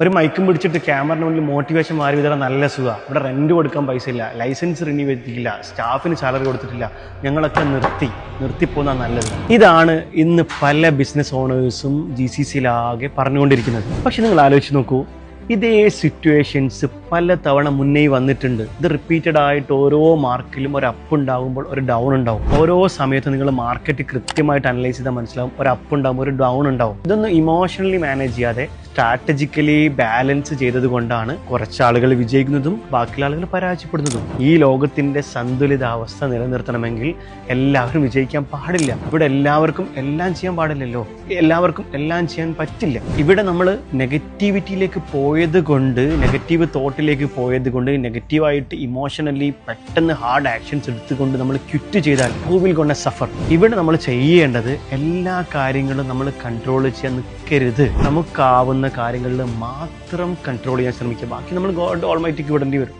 ഒരു മൈക്കും പിടിച്ചിട്ട് ക്യാമറയുടെ മുന്നിൽ മോട്ടിവേഷൻ മാറി വിതരാൻ നല്ല സുഖമാണ്. ഇവിടെ റെന്റ് കൊടുക്കാൻ പൈസ ഇല്ല, ലൈസൻസ് റിന്യൂ ചെയ്തിട്ടില്ല, സ്റ്റാഫിന് സാലറി കൊടുത്തിട്ടില്ല, ഞങ്ങളൊക്കെ നിർത്തിപ്പോന്നാ നല്ലത്. ഇതാണ് ഇന്ന് പല ബിസിനസ് ഓണേഴ്സും GCCയിലാകെ പറഞ്ഞുകൊണ്ടിരിക്കുന്നത്. പക്ഷെ നിങ്ങൾ ആലോചിച്ച് നോക്കൂ, ഇതേ സിറ്റുവേഷൻസ് പല തവണ മുന്നേ വന്നിട്ടുണ്ട്. ഇത് റിപ്പീറ്റഡ് ആയിട്ട് ഓരോ മാർക്കിലും ഒരു അപ്പ് ഉണ്ടാകുമ്പോൾ ഒരു ഡൗൺ ഉണ്ടാവും. ഓരോ സമയത്തും നിങ്ങൾ മാർക്കറ്റ് കൃത്യമായിട്ട് അനലൈസ് ചെയ്താൽ മനസ്സിലാവും, ഒരു അപ്പ് ഉണ്ടാകുമ്പോൾ ഒരു ഡൗൺ ഉണ്ടാവും. ഇതൊന്നും ഇമോഷണലി മാനേജ് ചെയ്യാതെ സ്ട്രാറ്റജിക്കലി ബാലൻസ് ചെയ്തത് കൊണ്ടാണ് കുറച്ച് ആളുകൾ വിജയിക്കുന്നതും ബാക്കിയുള്ള ആളുകൾ പരാജയപ്പെടുന്നതും. ഈ ലോകത്തിന്റെ സന്തുലിതാവസ്ഥ നിലനിർത്തണമെങ്കിൽ എല്ലാവരും വിജയിക്കാൻ പാടില്ല. ഇവിടെ എല്ലാവർക്കും എല്ലാം ചെയ്യാൻ പാടില്ലല്ലോ, എല്ലാവർക്കും എല്ലാം ചെയ്യാൻ പറ്റില്ല. ഇവിടെ നമ്മൾ നെഗറ്റിവിറ്റിയിലേക്ക് പോയത് കൊണ്ട്, നെഗറ്റീവ് തോട്ടിലേക്ക് പോയത് കൊണ്ട്, നെഗറ്റീവായിട്ട് ഇമോഷണലി പെട്ടെന്ന് ഹാർഡ് ആക്ഷൻസ് എടുത്തുകൊണ്ട് നമ്മൾ ക്വിറ്റ് ചെയ്താൽ ഹൂ വിൽ ഗോണ സഫർ. ഇവിടെ നമ്മൾ ചെയ്യേണ്ടത് എല്ലാ കാര്യങ്ങളും നമ്മൾ കൺട്രോൾ ചെയ്യാൻ നിൽക്കരുത്. നമുക്കാവുന്ന കാര്യങ്ങളിൽ മാത്രം കൺട്രോൾ ചെയ്യാൻ ശ്രമിക്കുക. ബാക്കി നമ്മൾ ഗോഡ് ഓൾമൈറ്റിക്ക് വിടേണ്ടി വരും.